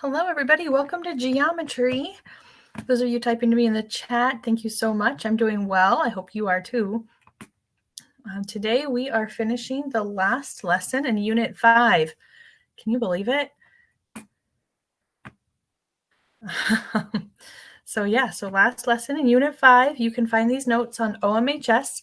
Hello, everybody. Welcome to geometry. Those of you typing to me in the chat, thank you so much. I'm doing well. I hope you are too. Today we are finishing the last lesson in Unit 5. Can you believe it? So last lesson in Unit 5. You can find these notes on OMHS.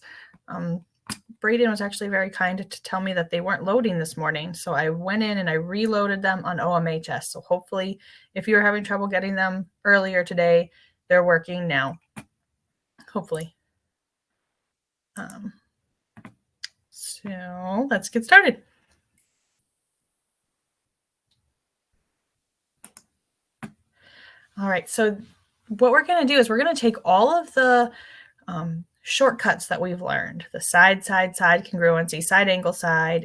Braden was actually very kind to tell me that they weren't loading this morning. So I went in and I reloaded them on OMHS. So hopefully if you were having trouble getting them earlier today, they're working now. Hopefully. So let's get started. All right. So what we're going to do is we're going to take all of the shortcuts that we've learned, the side, congruency, side, angle,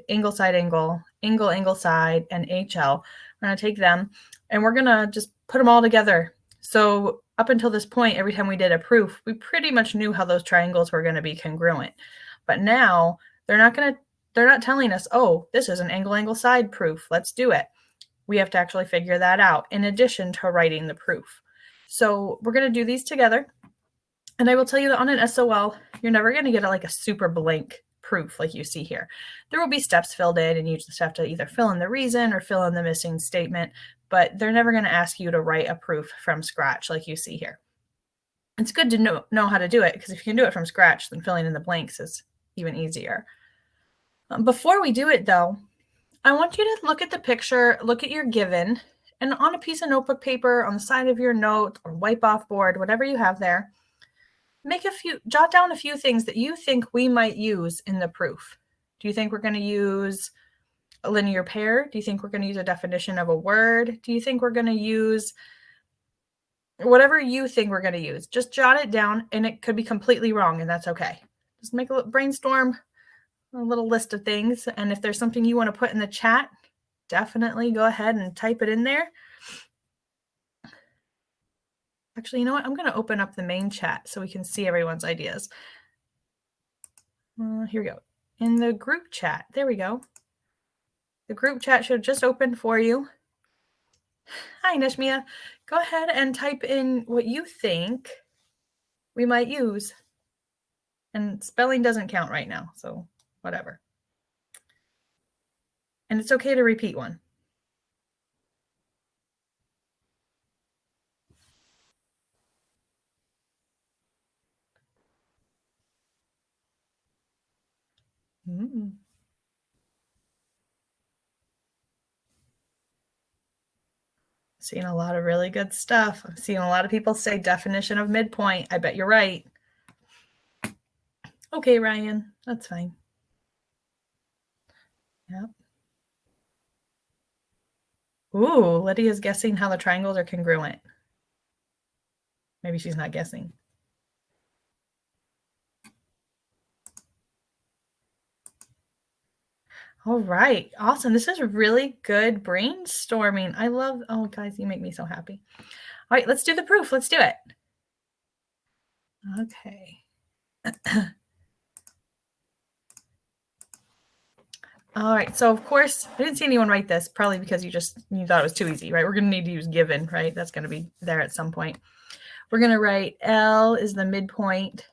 angle, side, and HL. We're going to take them and we're going to just put them all together. So up until this point, every time we did a proof, we pretty much knew how those triangles were going to be congruent. But now they're not telling us, oh, this is an angle, side proof. Let's do it. We have to actually figure that out in addition to writing the proof. So we're going to do these together. And I will tell you that on an SOL, you're never going to get like a super blank proof like you see here. There will be steps filled in and you just have to either fill in the reason or fill in the missing statement, but they're never going to ask you to write a proof from scratch like you see here. It's good to know how to do it because if you can do it from scratch, then filling in the blanks is even easier. Before we do it though, I want you to look at the picture, look at your given, and on a piece of notebook paper, on the side of your note or wipe off board, whatever you have there, jot down a few things that you think we might use in the proof. Do you think we're going to use a linear pair? Do you think we're going to use a definition of a word? Do you think we're going to use whatever you think we're going to use? Just jot it down, and it could be completely wrong, and that's okay. Just make a brainstorm, a little list of things, and if there's something you want to put in the chat, definitely go ahead and type it in there. Actually, you know what? I'm going to open up the main chat so we can see everyone's ideas. Here we go. In the group chat, there we go. The group chat should just open for you. Hi, Nishmia. Go ahead and type in what you think we might use. And spelling doesn't count right now, so whatever. And it's okay to repeat one. Seeing a lot of really good stuff. I'm seeing a lot of people say definition of midpoint. I bet you're right. Okay, Ryan, that's fine. Yep. Ooh, Lydia's guessing how the triangles are congruent. Maybe she's not guessing. All right, awesome. This is really good brainstorming. I love, oh guys, you make me so happy. All right, let's do the proof. Let's do it. Okay. All right, so of course, I didn't see anyone write this, probably because you thought it was too easy, right? We're going to need to use given, right? That's going to be there at some point. We're going to write L is the midpoint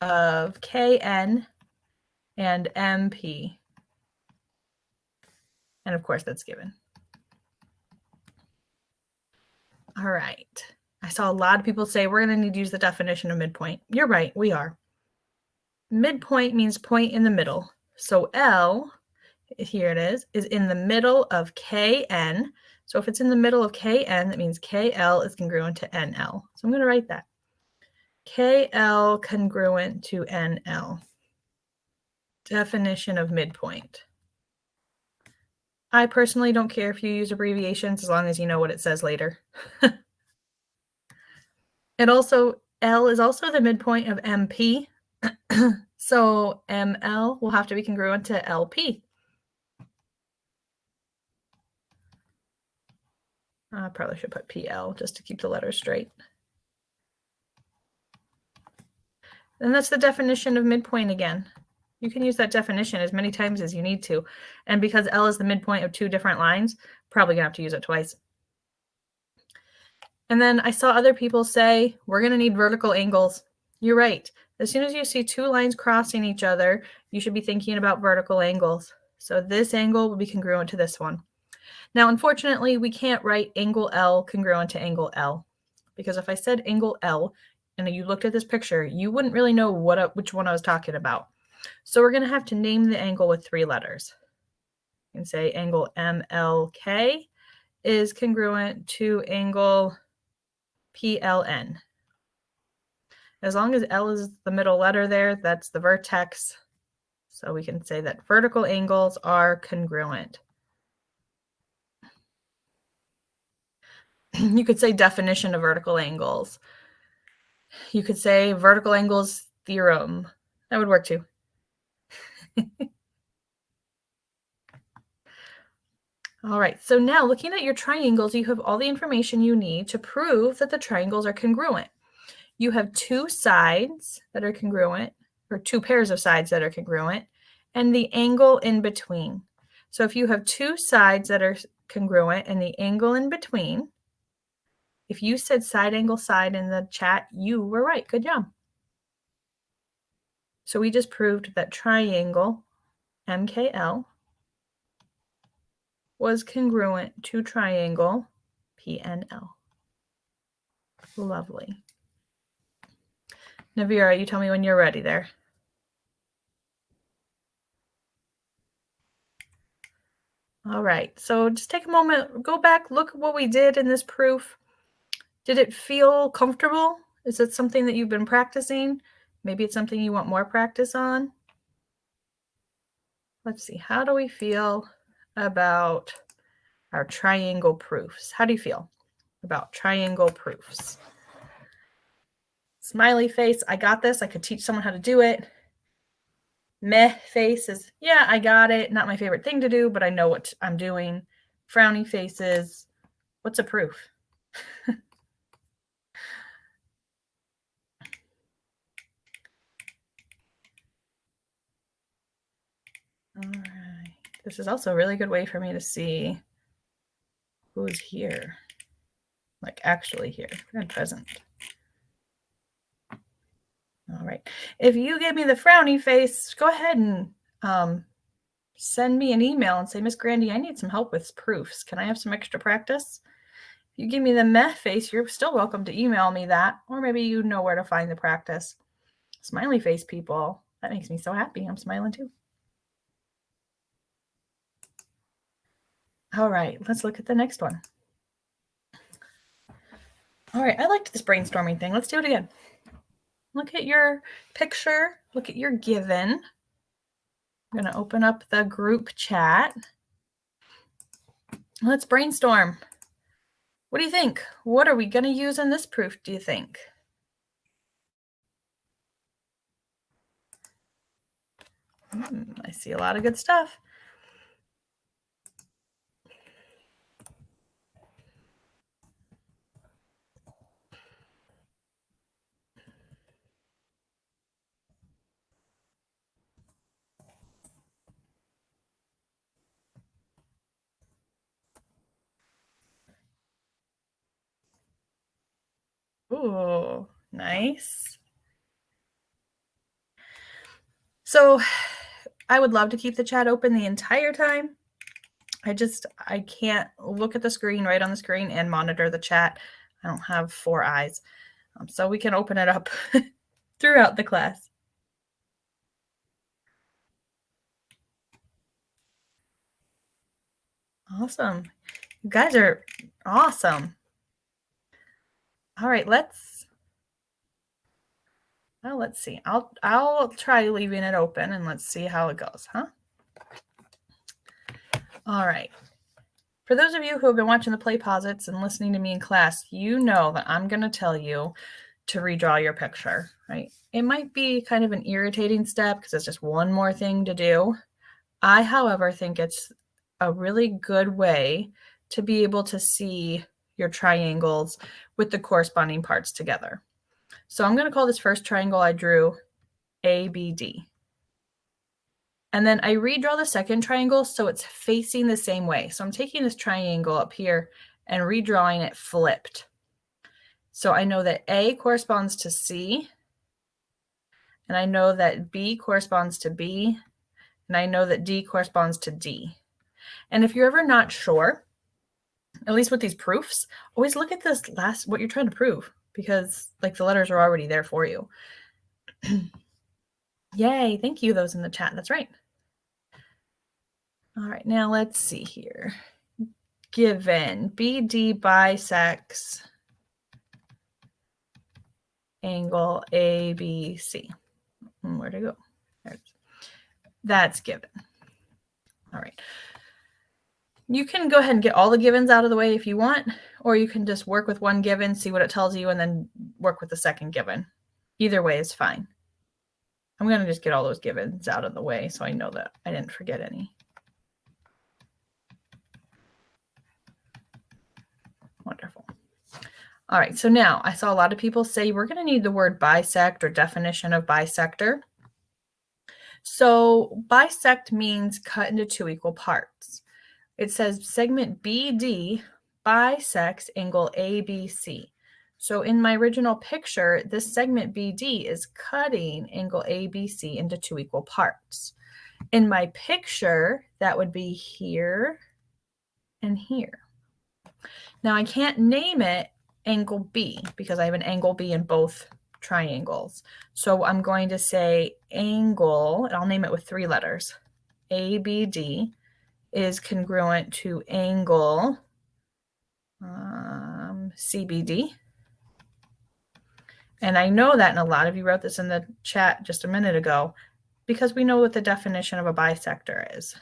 of KN and MP. And of course, that's given. All right. I saw a lot of people say we're going to need to use the definition of midpoint. You're right, we are. Midpoint means point in the middle. So L, here it is in the middle of KN. So if it's in the middle of KN, that means KL is congruent to NL. So I'm going to write that. KL congruent to NL. Definition of midpoint. I personally don't care if you use abbreviations as long as you know what it says later. L is also the midpoint of MP. So ML will have to be congruent to LP. I probably should put PL just to keep the letters straight. And that's the definition of midpoint again. You can use that definition as many times as you need to. And because L is the midpoint of two different lines, probably gonna have to use it twice. And then I saw other people say, we're gonna need vertical angles. You're right. As soon as you see two lines crossing each other, you should be thinking about vertical angles. So this angle will be congruent to this one. Now, unfortunately, we can't write angle L congruent to angle L, because if I said angle L and you looked at this picture, you wouldn't really know which one I was talking about. So we're going to have to name the angle with three letters. You can say angle MLK is congruent to angle PLN. As long as L is the middle letter there, that's the vertex. So we can say that vertical angles are congruent. You could say definition of vertical angles. You could say vertical angles theorem. That would work too. All right, so now looking at your triangles, you have all the information you need to prove that the triangles are congruent. You have two sides that are congruent, or two pairs of sides that are congruent, and the angle in between. So if you have two sides that are congruent and the angle in between, if you said side angle side in the chat, you were right. Good job. So we just proved that triangle MKL was congruent to triangle PNL. Lovely. Navira, you tell me when you're ready there. All right, so just take a moment, go back, look at what we did in this proof. Did it feel comfortable? Is it something that you've been practicing? Maybe it's something you want more practice on. Let's see, how do we feel about our triangle proofs? How do you feel about triangle proofs? Smiley face, I got this. I could teach someone how to do it. Meh face is, yeah, I got it. Not my favorite thing to do, but I know what I'm doing. Frowny faces, what's a proof? All right. This is also a really good way for me to see who's here, like actually here and present. All right. If you give me the frowny face, go ahead and send me an email and say, Miss Grandy, I need some help with proofs. Can I have some extra practice? If you give me the meh face, you're still welcome to email me that, or maybe you know where to find the practice. Smiley face people, that makes me so happy. I'm smiling too. All right, let's look at the next one. All right, I liked this brainstorming thing. Let's do it again. Look at your picture. Look at your given. I'm going to open up the group chat. Let's brainstorm. What do you think? What are we going to use in this proof, do you think? I see a lot of good stuff. Ooh, nice. So I would love to keep the chat open the entire time. I can't look at the screen, right on the screen, and monitor the chat. I don't have 4 eyes. So we can open it up throughout the class. Awesome. You guys are awesome. All right, let's see. I'll try leaving it open and let's see how it goes, huh? All right. For those of you who have been watching the play posits and listening to me in class, you know that I'm going to tell you to redraw your picture, right? It might be kind of an irritating step because it's just one more thing to do. I, however, think it's a really good way to be able to see your triangles with the corresponding parts together. So I'm going to call this first triangle I drew ABD. And then I redraw the second triangle so it's facing the same way. So I'm taking this triangle up here and redrawing it flipped. So I know that A corresponds to C, and I know that B corresponds to B, and I know that D corresponds to D. And if you're ever not sure, at least with these proofs, always look at this what you're trying to prove, because like the letters are already there for you. Yay, thank you, those in the chat. That's right. All right, now let's see here. Given BD bisects angle ABC. Where'd it go? There it is. That's given. All right. You can go ahead and get all the givens out of the way if you want, or you can just work with one given, see what it tells you, and then work with the second given. Either way is fine. I'm going to just get all those givens out of the way so I know that I didn't forget any. Wonderful. All right, so now I saw a lot of people say we're going to need the word bisect or definition of bisector. So bisect means cut into two equal parts. It says segment BD bisects angle ABC. So in my original picture, this segment BD is cutting angle ABC into two equal parts. In my picture, that would be here and here. Now I can't name it angle B because I have an angle B in both triangles. So I'm going to say angle, and I'll name it with 3 letters. ABD is congruent to angle CBD. And I know that, and a lot of you wrote this in the chat just a minute ago, because we know what the definition of a bisector is.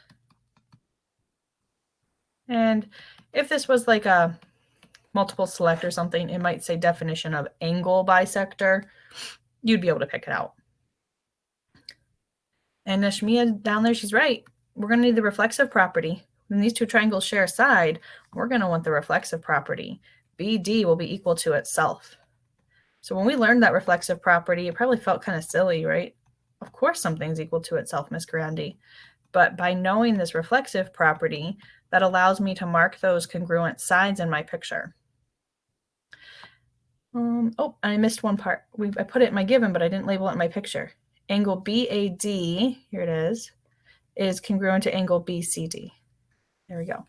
And if this was like a multiple select or something, it might say definition of angle bisector. You'd be able to pick it out. And Nashmia down there, she's right. We're going to need the reflexive property. When these two triangles share a side, we're going to want the reflexive property. BD will be equal to itself. So when we learned that reflexive property, it probably felt kind of silly, right? Of course something's equal to itself, Miss Grandi. But by knowing this reflexive property, that allows me to mark those congruent sides in my picture. Oh, I missed one part. I put it in my given, but I didn't label it in my picture. Angle BAD, here it is congruent to angle BCD. There we go.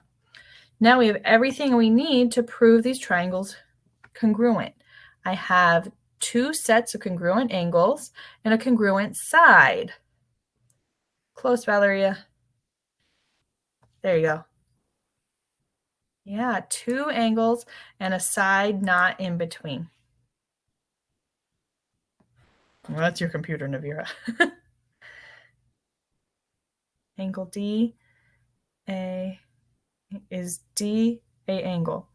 Now we have everything we need to prove these triangles congruent. I have 2 sets of congruent angles and a congruent side. Close, Valeria. There you go. Yeah, 2 angles and a side not in between. Well, that's your computer, Navira. Angle D, A, is D a angle?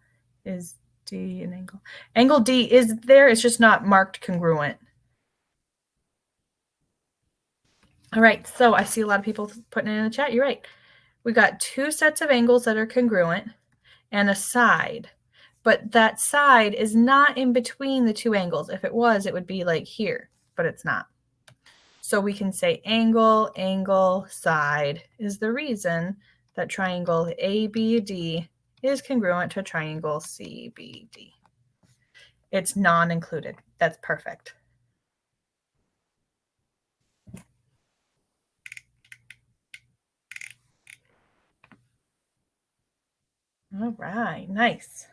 Is D an angle? Angle D is there, it's just not marked congruent. All right, so I see a lot of people putting it in the chat. You're right. We got 2 sets of angles that are congruent and a side, but that side is not in between the 2 angles. If it was, it would be like here, but it's not. So we can say angle, angle, side is the reason that triangle ABD is congruent to triangle CBD. It's non-included. That's perfect. All right, nice.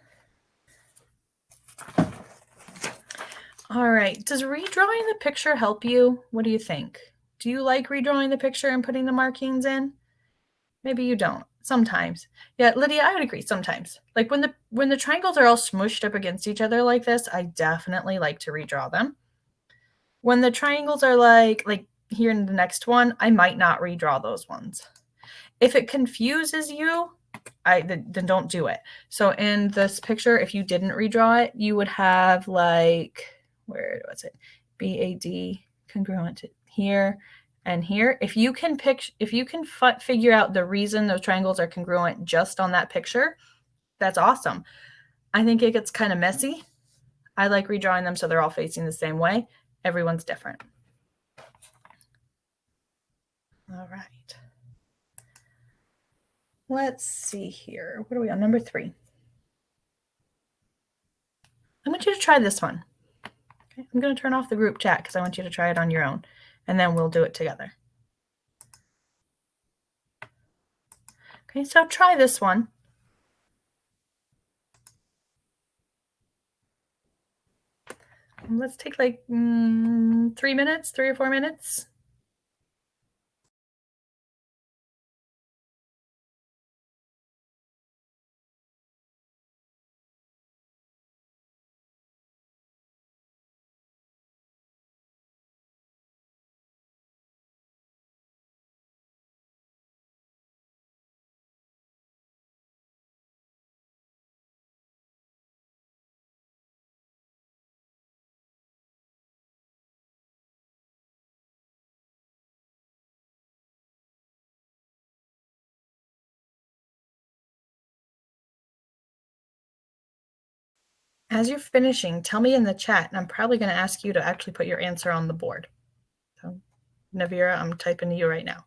All right, does redrawing the picture help you? What do you think? Do you like redrawing the picture and putting the markings in? Maybe you don't. Sometimes. Yeah, Lydia, I would agree sometimes. Like when the triangles are all smushed up against each other like this, I definitely like to redraw them. When the triangles are like here in the next one, I might not redraw those ones. If it confuses you, then don't do it. So in this picture, if you didn't redraw it, you would have like, where was it? BAD congruent to here and here. If you can figure out the reason those triangles are congruent just on that picture, that's awesome. I think it gets kind of messy. I like redrawing them so they're all facing the same way. Everyone's different. All right. Let's see here. What are we on? Number 3. I want you to try this one. Okay, I'm going to turn off the group chat because I want you to try it on your own, and then we'll do it together. Okay, so try this one. Let's take like 3 minutes, 3 or 4 minutes. As you're finishing, tell me in the chat, and I'm probably going to ask you to actually put your answer on the board. So, Navira, I'm typing to you right now.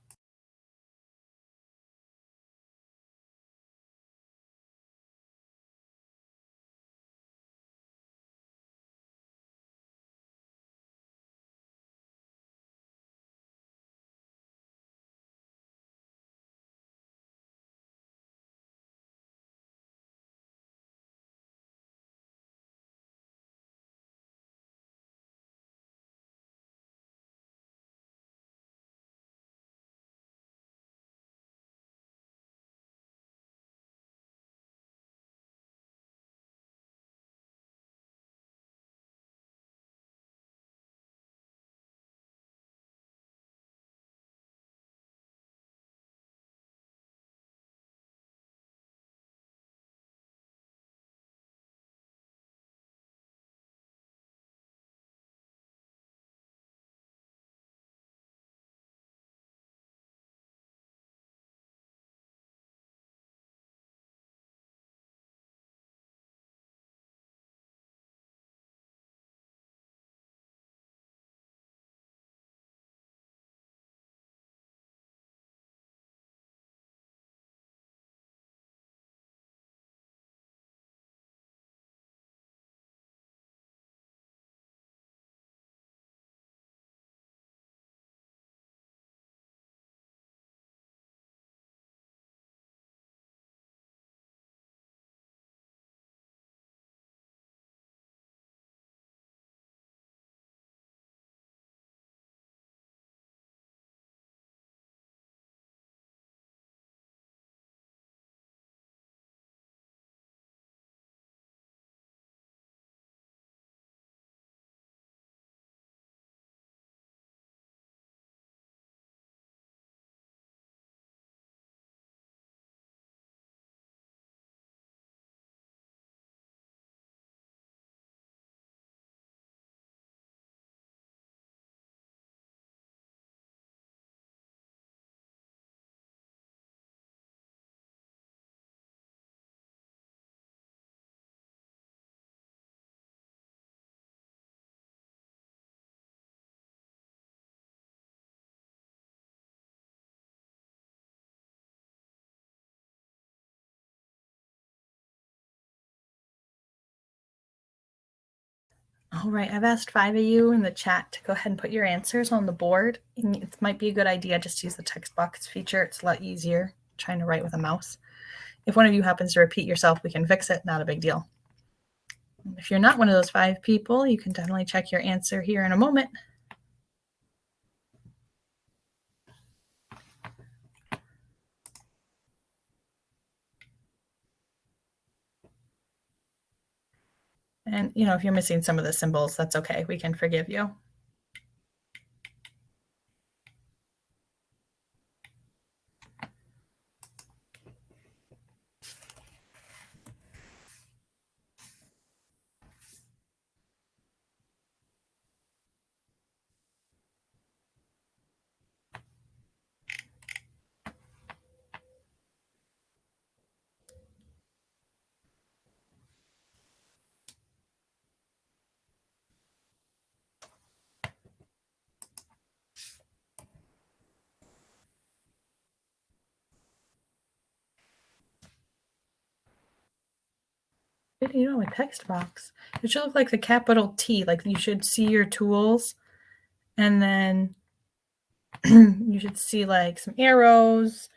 All right, I've asked 5 of you in the chat to go ahead and put your answers on the board. It might be a good idea just to use the text box feature. It's a lot easier trying to write with a mouse. If one of you happens to repeat yourself, we can fix it, not a big deal. If you're not one of those 5 people, you can definitely check your answer here in a moment. And, if you're missing some of the symbols, that's okay. We can forgive you. You know, a text box. It should look like the capital T, like you should see your tools, and then you should see like some arrows,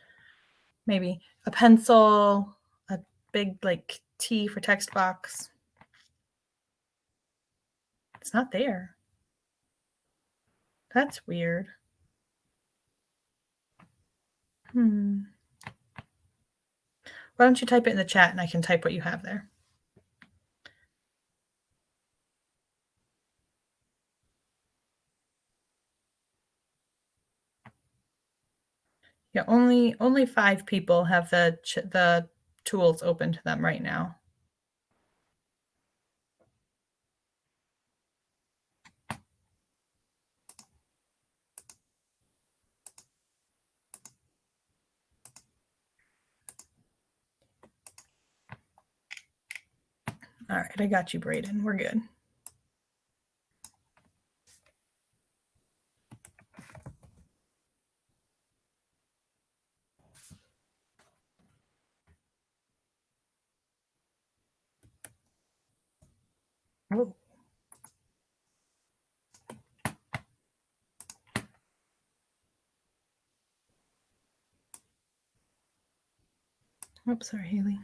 maybe a pencil, a big like T for text box. It's not there. That's weird. Why don't you type it in the chat and I can type what you have there? Yeah, only 5 people have the tools open to them right now. All right, I got you, Braden. We're good. Oh. Oops, sorry, Haley.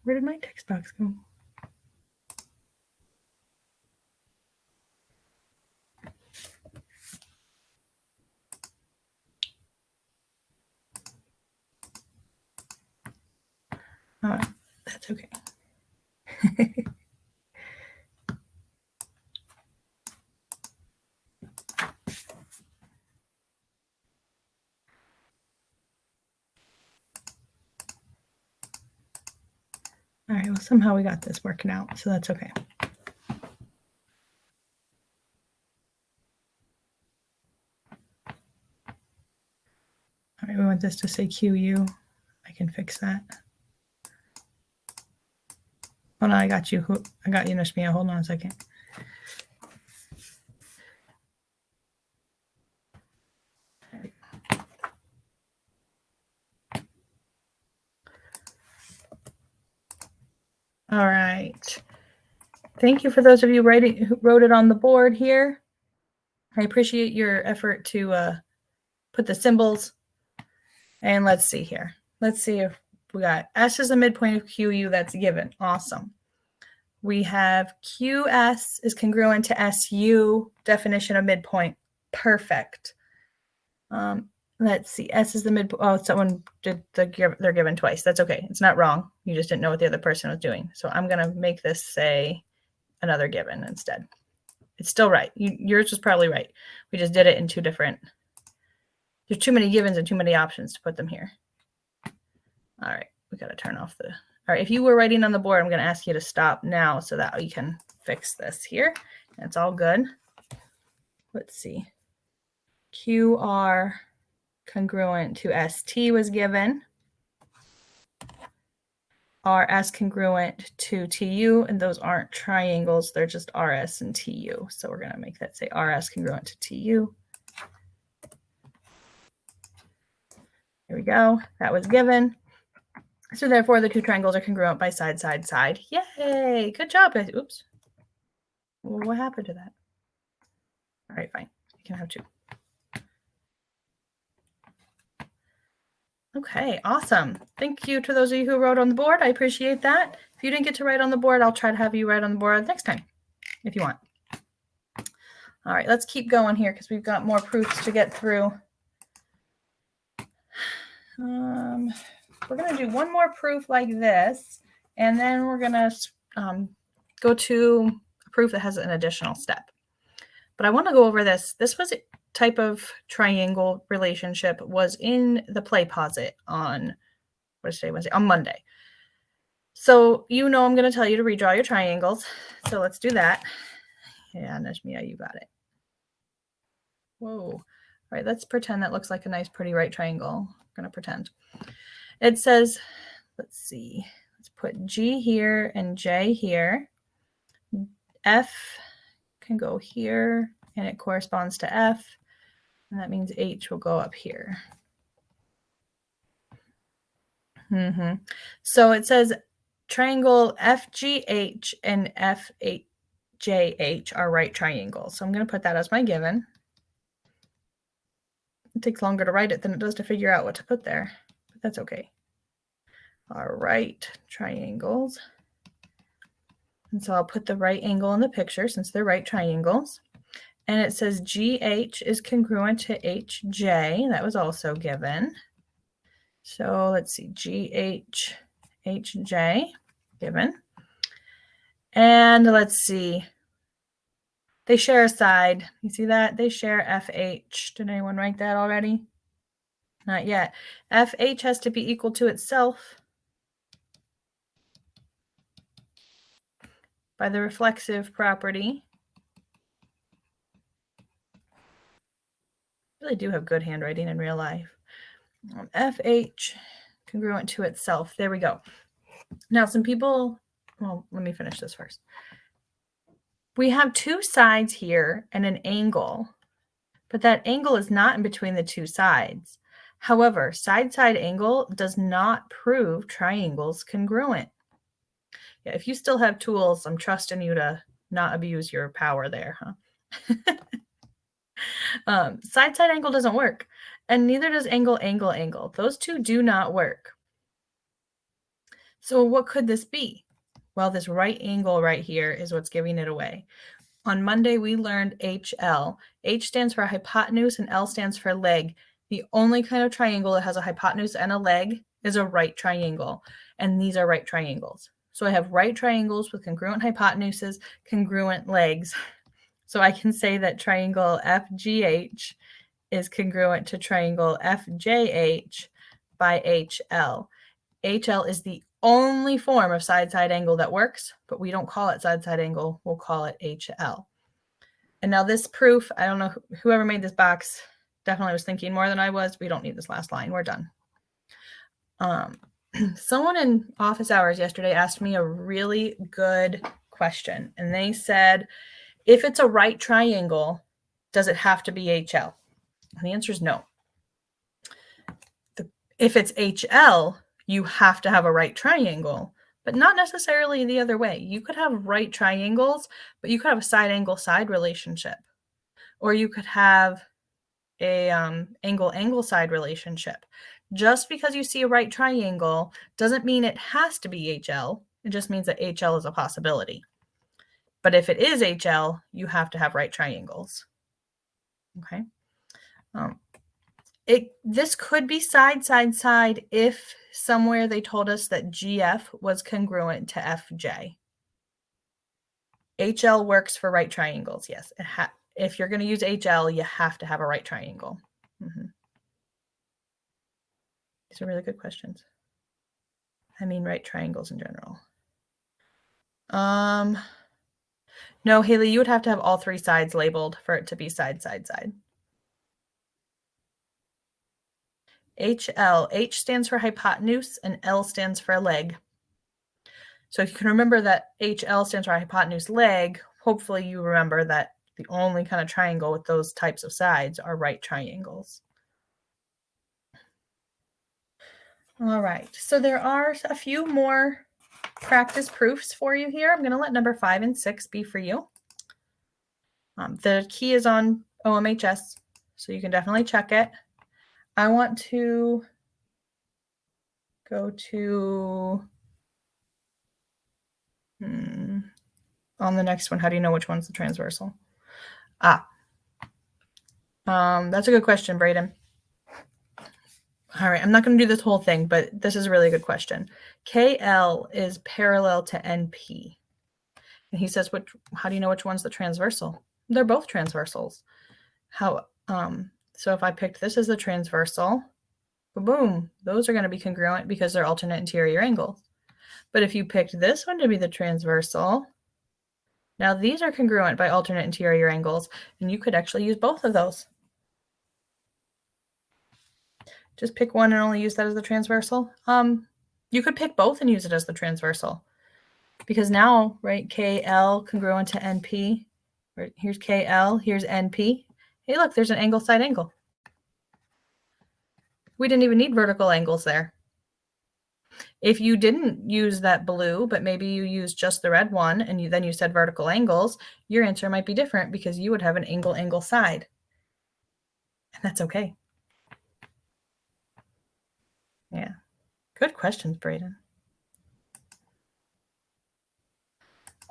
Where did my text box go? Oh, that's okay. All right, well, somehow we got this working out, so that's okay. All right, we want this to say QU. I can fix that. Oh no, I got you. I got you, Nashmia. Hold on a second. All right. Thank you for those of you who wrote it on the board here. I appreciate your effort to put the symbols. And let's see here. Let's see if we got S is a midpoint of QU. That's given. Awesome. We have QS is congruent to SU, definition of midpoint. Perfect. Let's see. S is the midpoint. Oh, someone did they're given twice. That's okay. It's not wrong. You just didn't know what the other person was doing. So I'm going to make this say another given instead. It's still right. Yours was probably right. We just did it in 2 different. There's too many givens and too many options to put them here. All right. We got to turn off the. All right. If you were writing on the board, I'm going to ask you to stop now so that we can fix this here. It's all good. Let's see. QR congruent to ST was given. RS congruent to TU, and those aren't triangles. They're just RS and TU. So we're going to make that say RS congruent to TU. Here we go. That was given. So therefore, the 2 triangles are congruent by side, side, side. Yay! Good job, guys. Oops. Well, what happened to that? All right, fine. You can have 2. Okay, awesome. Thank you to those of you who wrote on the board. I appreciate that. If you didn't get to write on the board, I'll try to have you write on the board next time, if you want. All right, let's keep going here because we've got more proofs to get through. We're going to do one more proof like this, and then we're going to go to a proof that has an additional step. But I want to go over this. This was a type of triangle relationship was in the play posit on, what is today, Wednesday? On Monday. So you know I'm going to tell you to redraw your triangles. So let's do that. Yeah, Nashmia, you got it. Whoa. All right, let's pretend that looks like a nice, pretty right triangle. I'm going to pretend. It says, let's see, let's put G here and J here. F can go here, and it corresponds to F, and that means H will go up here. So it says triangle FGH and FJH are right triangles. So I'm going to put that as my given. It takes longer to write it than it does to figure out what to put there, but that's okay. All right, triangles. And so I'll put the right angle in the picture since they're right triangles. And it says GH is congruent to HJ. That was also given. So let's see, GH, HJ, given. And let's see, they share a side. You see that? They share FH. Did anyone write that already? Not yet. FH has to be equal to itself by the reflexive property. I really do have good handwriting in real life. FH congruent to itself. There we go. Now some people, well, let me finish this first. We have two sides here and an angle, but that angle is not in between the two sides. However, side-side angle does not prove triangles congruent. Yeah, if you still have tools, I'm trusting you to not abuse your power there, huh? Side-side angle doesn't work, and neither does angle, angle, angle. Those two do not work. So what could this be? Well, this right angle right here is what's giving it away. On Monday, we learned HL. H stands for hypotenuse and L stands for leg. The only kind of triangle that has a hypotenuse and a leg is a right triangle, and these are right triangles. So I have right triangles with congruent hypotenuses, congruent legs. So I can say that triangle FGH is congruent to triangle FJH by HL. HL is the only form of side-side angle that works, but we don't call it side-side angle. We'll call it HL. And now this proof, I don't know, whoever made this box definitely was thinking more than I was. We don't need this last line. We're done. Someone in office hours yesterday asked me a really good question. And they said, if it's a right triangle, does it have to be HL? And the answer is no. If it's HL, you have to have a right triangle, but not necessarily the other way. You could have right triangles, but you could have a side angle side relationship, or you could have a angle angle side relationship. Just because you see a right triangle doesn't mean it has to be HL. It just means that HL is a possibility. But if it is HL, you have to have right triangles. Okay. This could be side, side, side if somewhere they told us that GF was congruent to FJ. HL works for right triangles. Yes. If you're going to use HL, you have to have a right triangle. These are really good questions. I mean, right triangles in general. No, Haley, you would have to have all three sides labeled for it to be side, side, side. HL, H stands for hypotenuse and L stands for leg. So if you can remember that HL stands for hypotenuse leg, hopefully you remember that the only kind of triangle with those types of sides are right triangles. All right, so there are a few more practice proofs for you here. I'm going to let number 5 and 6 be for you. The key is on OMHS, so you can definitely check it. I want to go to on the next one. How do you know which one's the transversal? That's a good question, Braden. All right, I'm not going to do this whole thing, but this is a really good question. KL is parallel to NP. And he says, how do you know which one's the transversal? They're both transversals. So if I picked this as the transversal, boom, those are going to be congruent because they're alternate interior angles. But if you picked this one to be the transversal, now these are congruent by alternate interior angles, and you could actually use both of those. Just pick one and only use that as the transversal. You could pick both and use it as the transversal. Because now, right, KL congruent to NP. Here's KL, here's NP. Hey, look, there's an angle side angle. We didn't even need vertical angles there. If you didn't use that blue, but maybe you used just the red one and then you said vertical angles, your answer might be different because you would have an angle side. And that's okay. Yeah. Good questions, Braden.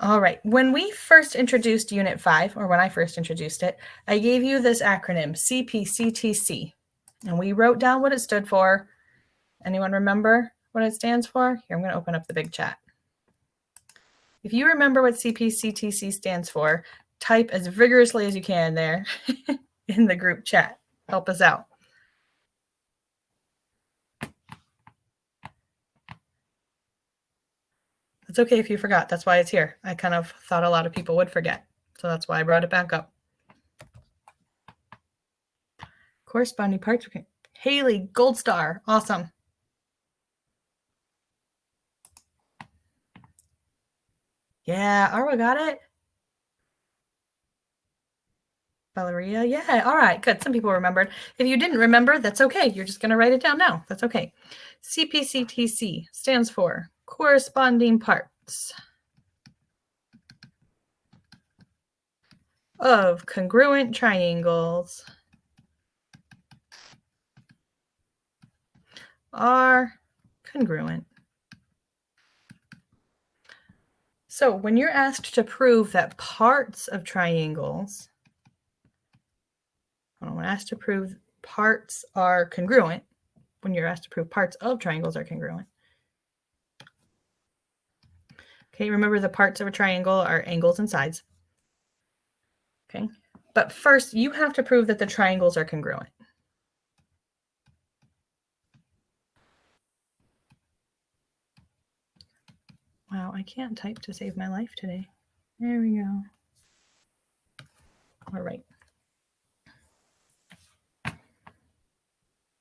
All right. When we first introduced Unit 5, or when I first introduced it, I gave you this acronym, Cpctc. And we wrote down what it stood for. Anyone remember what it stands for? Here, I'm going to open up the big chat. If you remember what Cpctc stands for, type as vigorously as you can there in the group chat. Help us out. It's okay if you forgot. That's why it's here. I kind of thought a lot of people would forget. So that's why I brought it back up. Corresponding parts. Haley, gold star. Awesome. Yeah, Arwa got it. Valeria, yeah, all right, good. Some people remembered. If you didn't remember, that's okay. You're just going to write it down now. That's okay. Cpctc stands for corresponding parts of congruent triangles are congruent. So when you're asked to prove that parts of triangles, when asked to prove parts are congruent, when you're asked to prove parts of triangles are congruent. Okay, remember the parts of a triangle are angles and sides. Okay, but first you have to prove that the triangles are congruent. Wow, I can't type to save my life today. There we go. All right.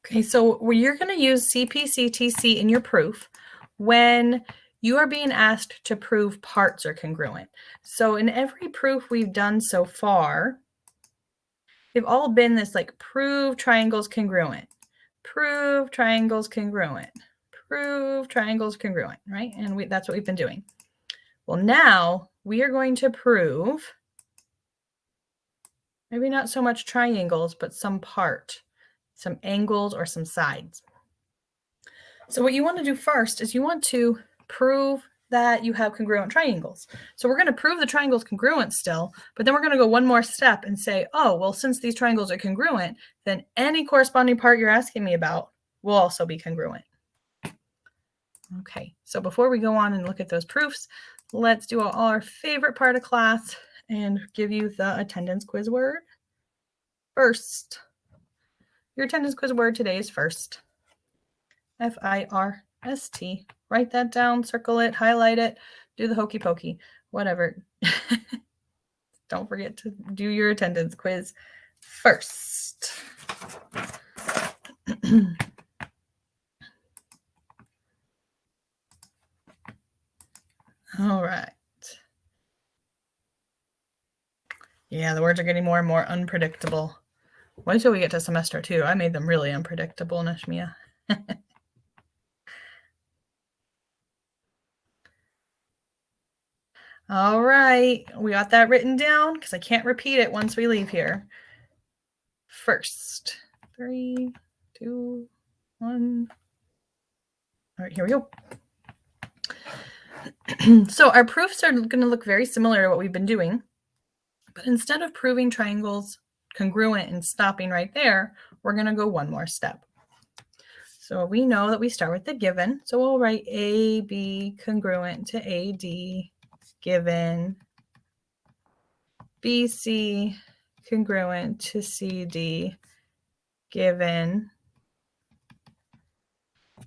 Okay, so you're going to use Cpctc in your proof when you are being asked to prove parts are congruent. So in every proof we've done so far, they've all been this like prove triangles congruent, prove triangles congruent, prove triangles congruent, right? And that's what we've been doing. Well, now we are going to prove maybe not so much triangles, but some part, some angles or some sides. So what you want to do first is you want to prove that you have congruent triangles. So we're going to prove the triangle's congruent still, but then we're going to go one more step and say, oh, well, since these triangles are congruent, then any corresponding part you're asking me about will also be congruent. Okay, so before we go on and look at those proofs, let's do our favorite part of class and give you the attendance quiz word. First. Your attendance quiz word today is first. F-I-R-S-T. Write that down, circle it, highlight it, do the hokey pokey, whatever. Don't forget to do your attendance quiz first. All right. Yeah, the words are getting more and more unpredictable. Wait till we get to semester 2. I made them really unpredictable, Nashmia. All right, we got that written down because I can't repeat it once we leave here. First, 3, 2, 1. All right, here we go. So our proofs are going to look very similar to what we've been doing, but instead of proving triangles congruent and stopping right there, we're going to go one more step. So we know that we start with the given. So we'll write AB congruent to AD given BC congruent to CD given.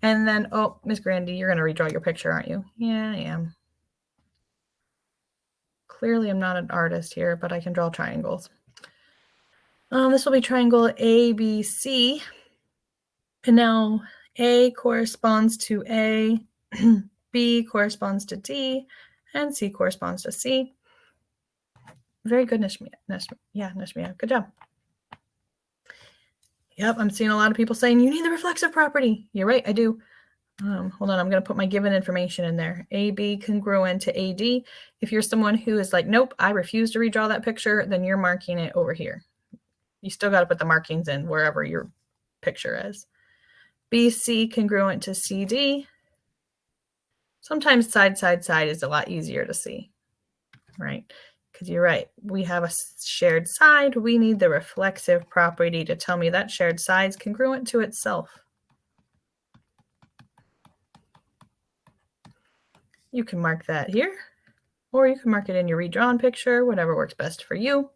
And then, oh, Miss Grandy, you're going to redraw your picture, aren't you? Yeah, I am. Clearly, I'm not an artist here, but I can draw triangles. This will be triangle ABC. And now A corresponds to A, B corresponds to D, and C corresponds to C. Very good, Nashmia. Yeah, Nashmia, good job. Yep, I'm seeing a lot of people saying, you need the reflexive property. You're right, I do. Hold on, I'm going to put my given information in there. AB congruent to AD. If you're someone who is like, nope, I refuse to redraw that picture, then you're marking it over here. You still got to put the markings in wherever your picture is. BC congruent to CD. Sometimes side, side, side is a lot easier to see, right? Because you're right. We have a shared side. We need the reflexive property to tell me that shared side is congruent to itself. You can mark that here, or you can mark it in your redrawn picture, whatever works best for you.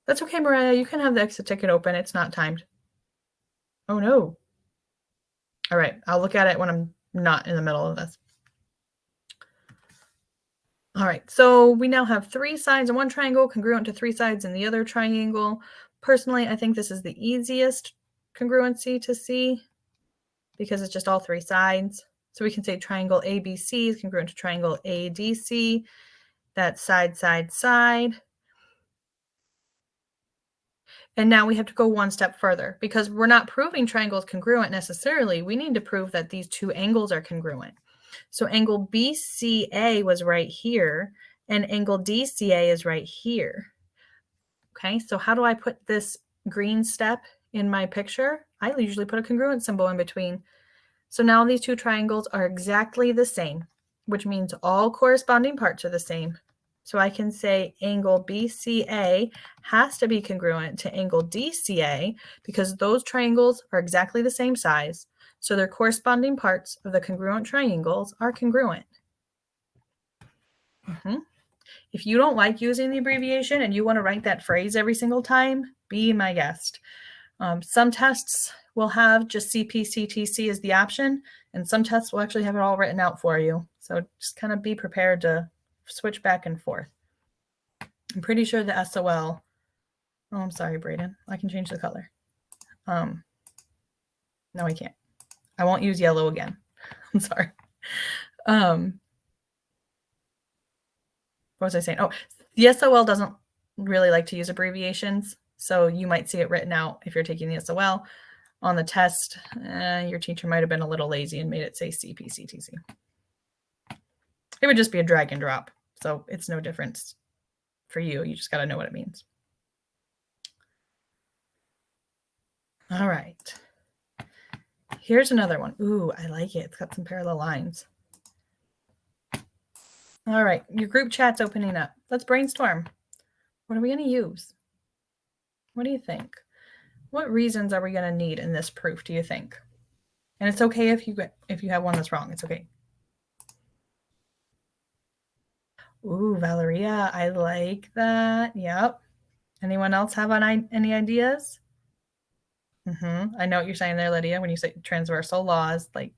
That's okay, Mariah. You can have the exit ticket open. It's not timed. Oh, no. All right. I'll look at it when I'm not in the middle of this. All right. So we now have 3 sides in one triangle congruent to 3 sides in the other triangle. Personally, I think this is the easiest congruency to see because it's just all 3 sides. So we can say triangle ABC is congruent to triangle ADC. That's side, side, side. And now we have to go one step further because we're not proving triangles congruent necessarily. We need to prove that these 2 angles are congruent. So angle BCA was right here and angle DCA is right here. Okay, so how do I put this green step in my picture? I usually put a congruent symbol in between. So now these 2 triangles are exactly the same, which means all corresponding parts are the same. So I can say angle BCA has to be congruent to angle DCA because those triangles are exactly the same size. So their corresponding parts of the congruent triangles are congruent. If you don't like using the abbreviation and you want to write that phrase every single time, be my guest. Some tests will have just Cpctc as the option, and some tests will actually have it all written out for you. So just kind of be prepared to switch back and forth. I'm pretty sure the SOL, oh, I'm sorry, Brayden. I can change the color. No, I can't. I won't use yellow again. I'm sorry. What was I saying? Oh, the SOL doesn't really like to use abbreviations. So you might see it written out if you're taking the SOL. On the test, your teacher might have been a little lazy and made it say Cpctc. It would just be a drag and drop. So it's no difference for you. You just got to know what it means. All right. Here's another one. Ooh, I like it. It's got some parallel lines. All right. Your group chat's opening up. Let's brainstorm. What are we going to use? What do you think? What reasons are we going to need in this proof, do you think? And it's okay if you have one that's wrong. It's okay. Ooh, Valeria, I like that. Yep. Anyone else have any ideas? I know what you're saying there, Lydia, when you say transversal laws, like,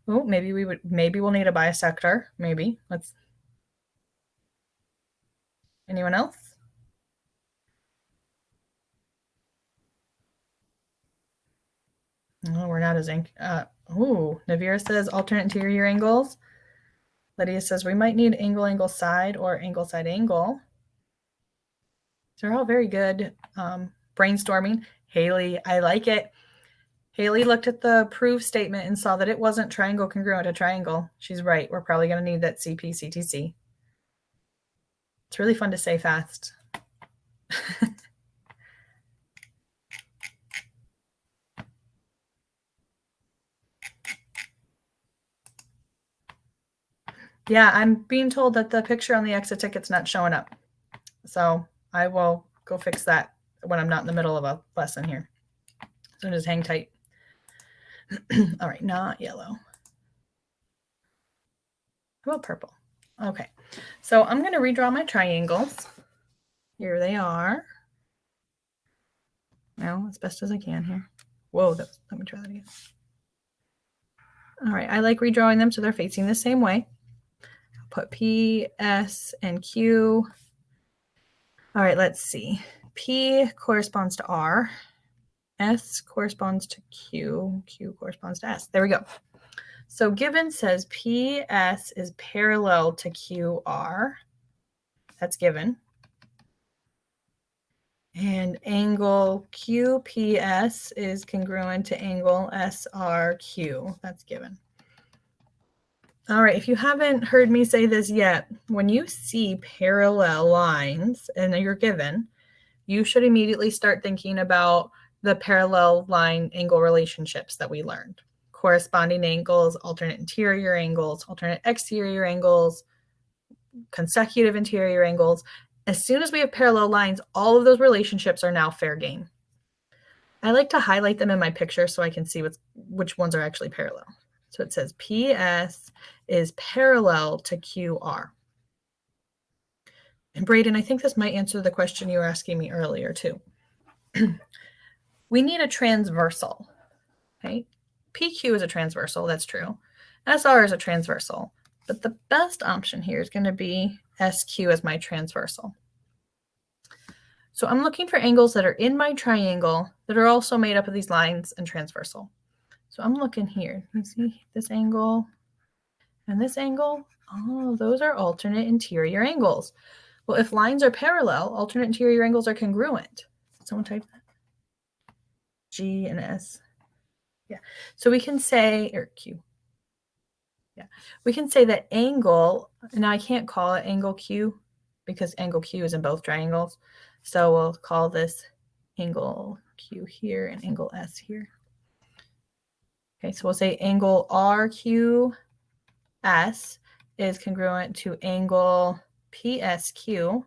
oh, maybe we'll need a bisector. Maybe. Anyone else? Oh, we're not as Navira says alternate interior angles. Lydia says we might need angle, angle, side, or angle, side, angle. They're all very good. Brainstorming. Haley, I like it. Haley looked at the proof statement and saw that it wasn't triangle congruent to triangle. She's right. We're probably going to need that Cpctc. It's really fun to say fast. Yeah, I'm being told that the picture on the exit ticket's not showing up. So I will go fix that when I'm not in the middle of a lesson here. So just hang tight. All right, not yellow. How about purple? Okay, so I'm going to redraw my triangles. Here they are. Now, as best as I can here. Whoa, let me try that again. All right, I like redrawing them so they're facing the same way. I'll put P, S, and Q. All right, let's see. P corresponds to R. S corresponds to Q. Q corresponds to S. There we go. So given says PS is parallel to QR. That's given. And angle QPS is congruent to angle SRQ. That's given. All right, if you haven't heard me say this yet, when you see parallel lines and you're given, you should immediately start thinking about the parallel line angle relationships that we learned. Corresponding angles, alternate interior angles, alternate exterior angles, consecutive interior angles. As soon as we have parallel lines, all of those relationships are now fair game. I like to highlight them in my picture so I can see which ones are actually parallel. So it says PS is parallel to QR. And Braden, I think this might answer the question you were asking me earlier too. We need a transversal, okay? PQ is a transversal, that's true. SR is a transversal, but the best option here is going to be SQ as my transversal. So I'm looking for angles that are in my triangle that are also made up of these lines and transversal. So I'm looking here. You see this angle and this angle? Oh, those are alternate interior angles. Well, if lines are parallel, alternate interior angles are congruent. Someone type that? G and S. Yeah. So we can say, or Q. Yeah. We can say that angle, now I can't call it angle Q because angle Q is in both triangles. So we'll call this angle Q here and angle S here. Okay, so we'll say angle RQS is congruent to angle PSQ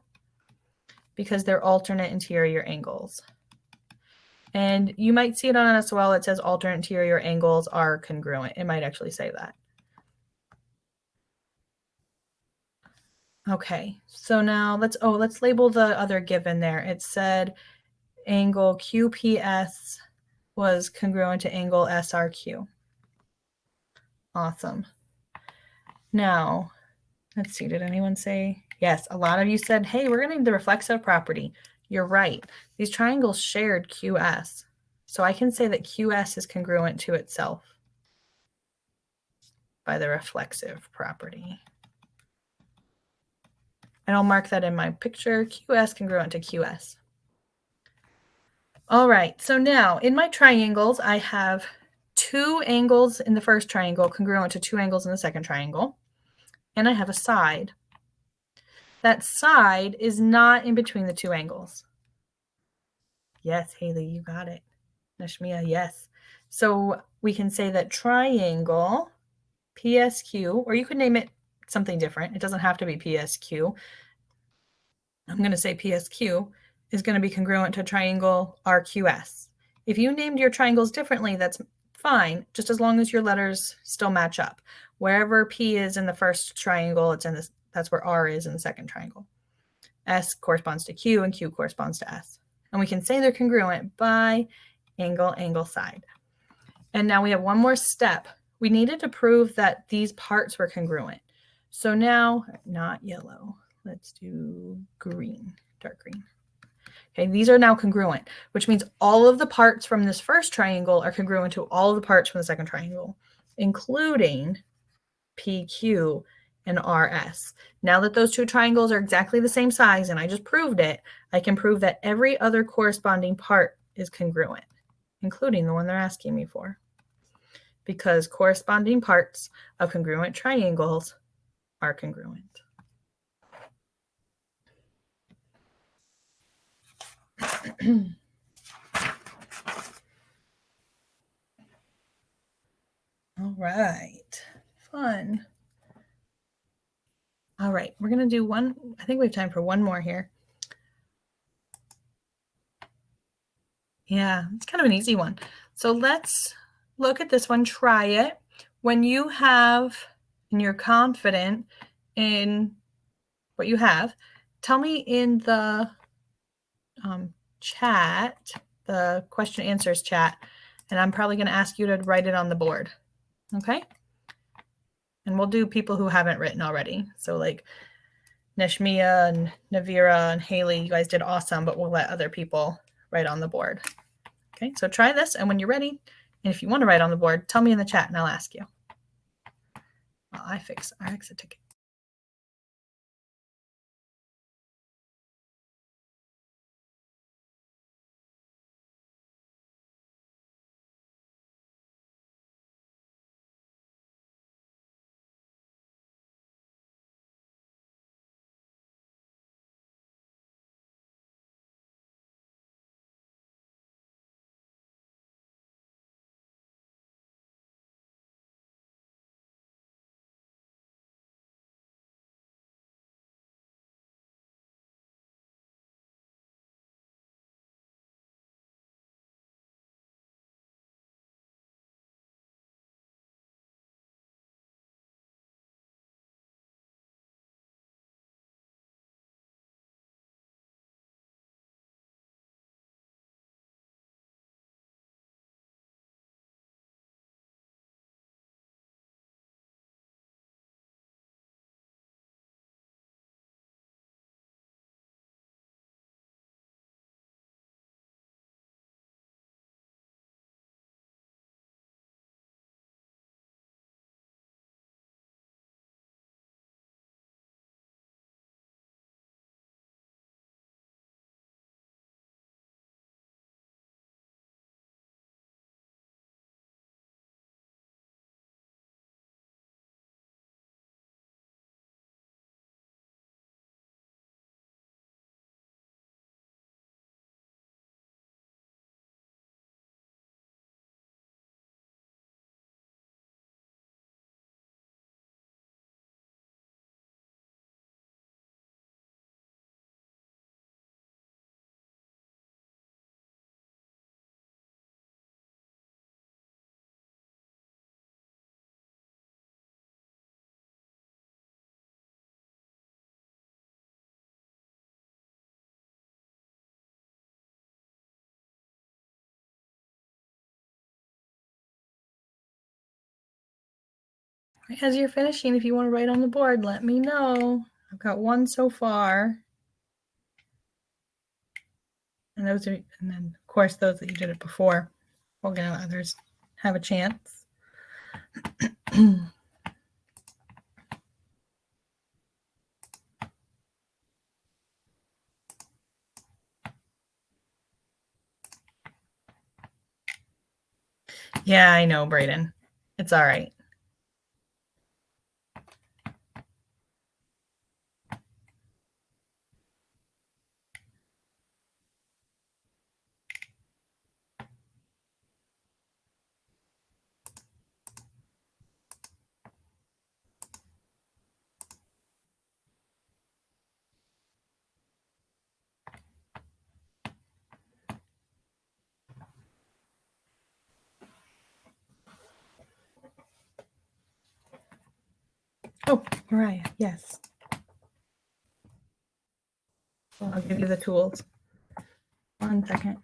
because they're alternate interior angles. And you might see it on us as well. It says alternate interior angles are congruent. It might actually say that. Okay, so now let's label the other given there. It said angle QPS was congruent to angle SRQ. Awesome. Now, let's see, did anyone say? Yes, a lot of you said, hey, we're going to need the reflexive property. You're right. These triangles shared QS. So I can say that QS is congruent to itself by the reflexive property. And I'll mark that in my picture, QS congruent to QS. All right, so now in my triangles, I have two angles in the first triangle congruent to two angles in the second triangle. And I have a side. That side is not in between the two angles. Yes, Haley, you got it. Nashmia, yes. So we can say that triangle PSQ, or you could name it something different. It doesn't have to be PSQ. I'm going to say PSQ is going to be congruent to triangle RQS. If you named your triangles differently, that's fine, just as long as your letters still match up. Wherever P is in the first triangle, it's in this, that's where R is in the second triangle. S corresponds to Q and Q corresponds to S. And we can say they're congruent by angle, angle, side. And now we have one more step. We needed to prove that these parts were congruent. So now, not yellow, let's do green, dark green. Okay, these are now congruent, which means all of the parts from this first triangle are congruent to all of the parts from the second triangle, including PQ and RS. Now that those two triangles are exactly the same size, and I just proved it, I can prove that every other corresponding part is congruent, including the one they're asking me for, because corresponding parts of congruent triangles are congruent. All right, fun. All right, we're going to do one. I think we have time for one more here. Yeah, it's kind of an easy one. So let's look at this one, try it. When you have, and you're confident in what you have, tell me in the chat, the question answers chat, and I'm probably going to ask you to write it on the board. Okay? And we'll do people who haven't written already. So like Neshmia and Navira and Haley, you guys did awesome, but we'll let other people write on the board. Okay, so try this, and when you're ready, and if you want to write on the board, tell me in the chat and I'll ask you. Well, I fix a ticket. As you're finishing, if you want to write on the board, let me know. I've got one so far. And then of course those that you did it before. We're gonna let others have a chance. Yeah, I know, Brayden. It's all right. Oh, Mariah, yes. Well, I'll give you the tools. 1 second.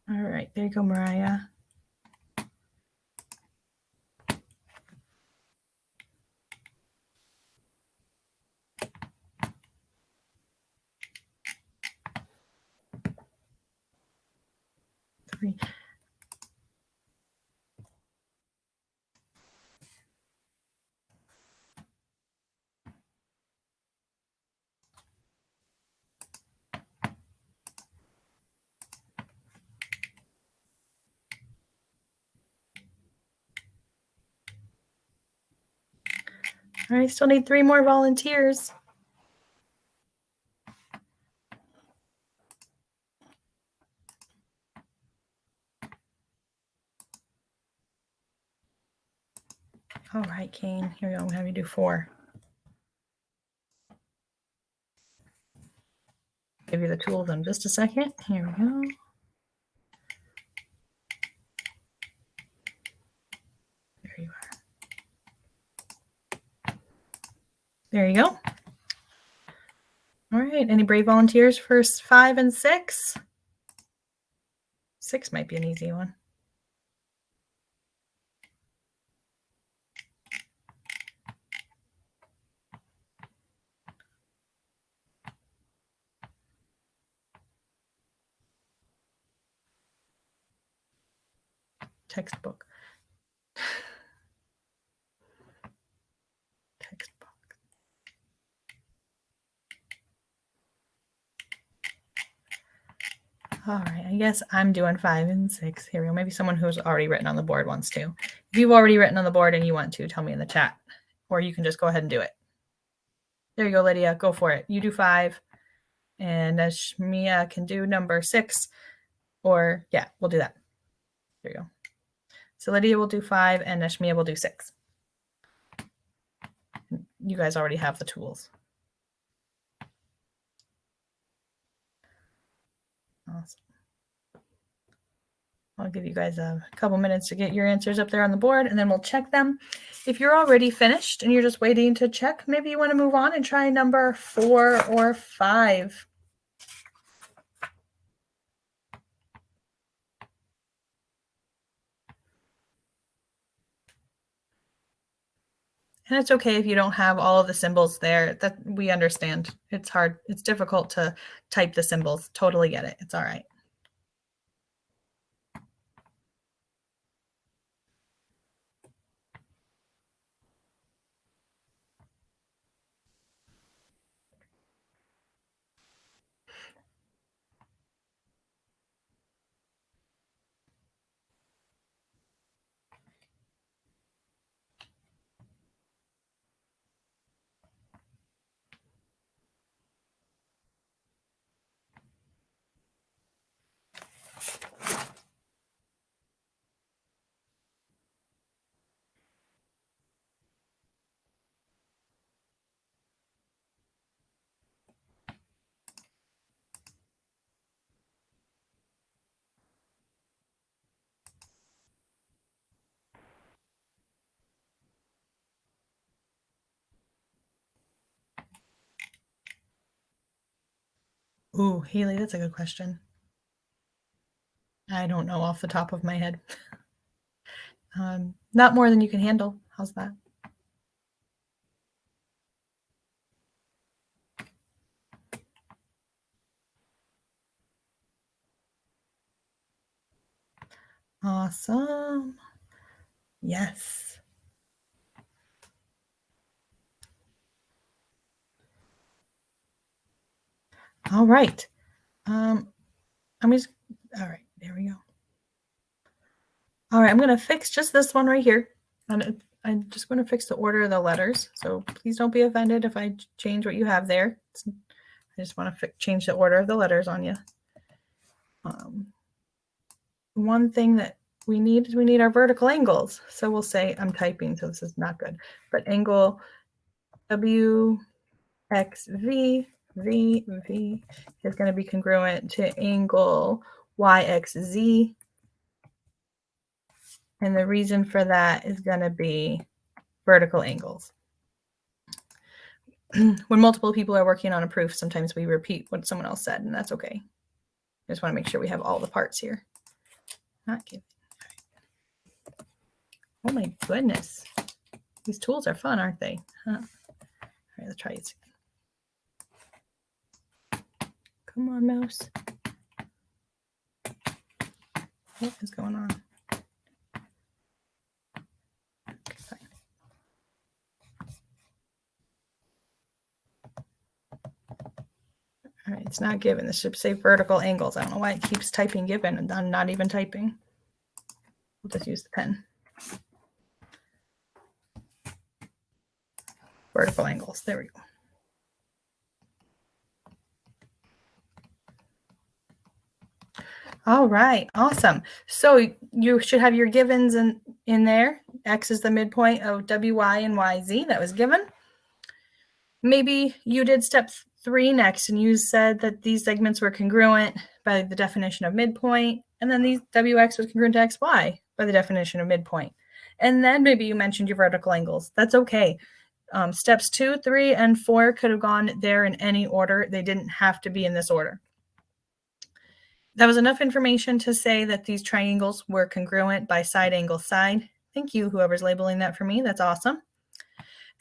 All right, there you go, Mariah. Three. All right, still need 3 more volunteers. All right, Kane, here we go. I'm gonna have you do 4. Give you the tools in just a second. Here we go. There you are. There you go. All right, any brave volunteers for 5 and 6? 6 might be an easy one. Textbook. Textbook. All right, I guess I'm doing 5 and 6. Here we go. Maybe someone who's already written on the board wants to. If you've already written on the board and you want to, tell me in the chat. Or you can just go ahead and do it. There you go, Lydia. Go for it. You do 5. And Ashmia can do number 6. Or, yeah, we'll do that. There you go. So Lydia will do 5 and Ashmia will do 6. You guys already have the tools. Awesome. I'll give you guys a couple minutes to get your answers up there on the board, and then we'll check them. If you're already finished and you're just waiting to check, maybe you want to move on and try number 4 or 5. And it's okay if you don't have all of the symbols there. That we understand. It's hard. It's difficult to type the symbols. Totally get it. It's all right. Ooh, Haley, that's a good question. I don't know off the top of my head. Not more than you can handle. How's that? Awesome. Yes. All right. All right, there we go. All right, I'm going to fix just this one right here. And I'm just going to fix the order of the letters. So please don't be offended if I change what you have there. I just want to change the order of the letters on you. One thing that we need is we need our vertical angles. So we'll say, I'm typing, so this is not good, but angle WXV, V is going to be congruent to angle YXZ. And the reason for that is going to be vertical angles. When multiple people are working on a proof, sometimes we repeat what someone else said, and that's okay. I just want to make sure we have all the parts here. Not kidding. Oh my goodness. These tools are fun, aren't they? Huh? All right, let's try it. Come on, mouse. What is going on? Okay, fine. All right, it's not given. This should say vertical angles. I don't know why it keeps typing given and I'm not even typing. We'll just use the pen. Vertical angles. There we go. All right, awesome. So you should have your givens in there. X is the midpoint of WY and YZ that was given. Maybe you did step 3 next and you said that these segments were congruent by the definition of midpoint, and then these WX was congruent to XY by the definition of midpoint. And then maybe you mentioned your vertical angles. That's okay. Steps 2, 3, and 4 could have gone there in any order. They didn't have to be in this order. That was enough information to say that these triangles were congruent by side angle side. Thank you, whoever's labeling that for me. That's awesome.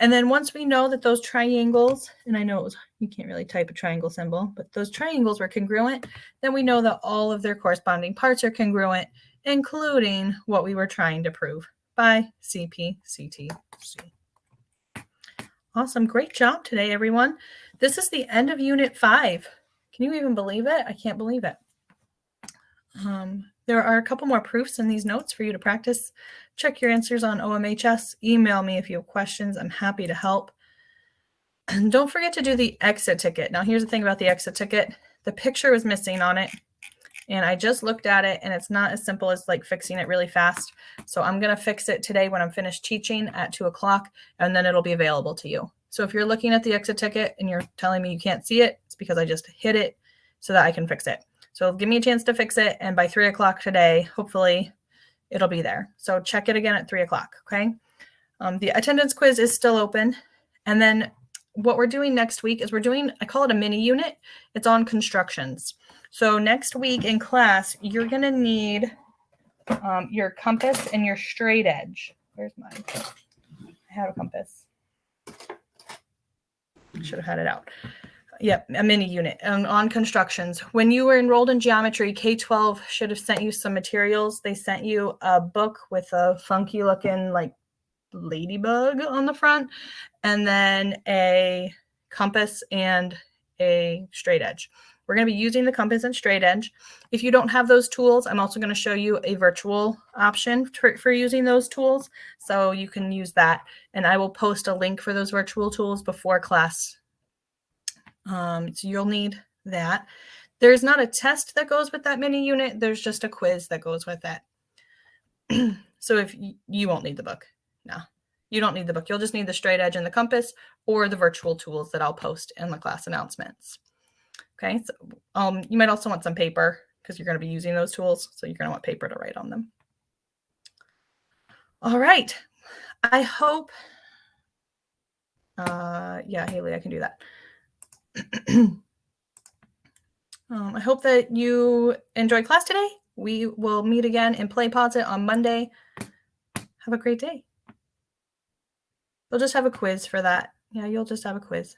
And then once we know that those triangles, and I know you can't really type a triangle symbol, but those triangles were congruent, then we know that all of their corresponding parts are congruent, including what we were trying to prove by Cpctc. Awesome. Great job today, everyone. This is the end of Unit 5. Can you even believe it? I can't believe it. There are a couple more proofs in these notes for you to practice. Check your answers on OMHS. Email me if you have questions. I'm happy to help. And don't forget to do the exit ticket. Now, here's the thing about the exit ticket. The picture was missing on it, and I just looked at it, and it's not as simple as like fixing it really fast. So I'm going to fix it today when I'm finished teaching at 2 o'clock, and then it'll be available to you. So if you're looking at the exit ticket and you're telling me you can't see it, it's because I just hit it so that I can fix it. So give me a chance to fix it, and by 3 o'clock today, hopefully it'll be there. So check it again at 3 o'clock, okay? The attendance quiz is still open. And then what we're doing next week is I call it a mini unit. It's on constructions. So next week in class, you're going to need your compass and your straight edge. Where's mine? I have a compass. Should have had it out. Yep, a mini unit on constructions. When you were enrolled in geometry, K-12 should have sent you some materials. They sent you a book with a funky looking like ladybug on the front, and then a compass and a straight edge. We're going to be using the compass and straight edge. If you don't have those tools, I'm also going to show you a virtual option for using those tools, so you can use that. And I will post a link for those virtual tools before class. So you'll need that. There's not a test that goes with that mini unit. There's just a quiz that goes with that. So if you won't need the book. No, you don't need the book. You'll just need the straight edge and the compass, or the virtual tools that I'll post in the class announcements. Okay. So you might also want some paper because you're going to be using those tools. So you're going to want paper to write on them. All right. I hope, yeah, Haley, I can do that. I hope that you enjoyed class today. We will meet again in Play Posit on Monday. Have a great day. We'll just have a quiz for that. Yeah, you'll just have a quiz.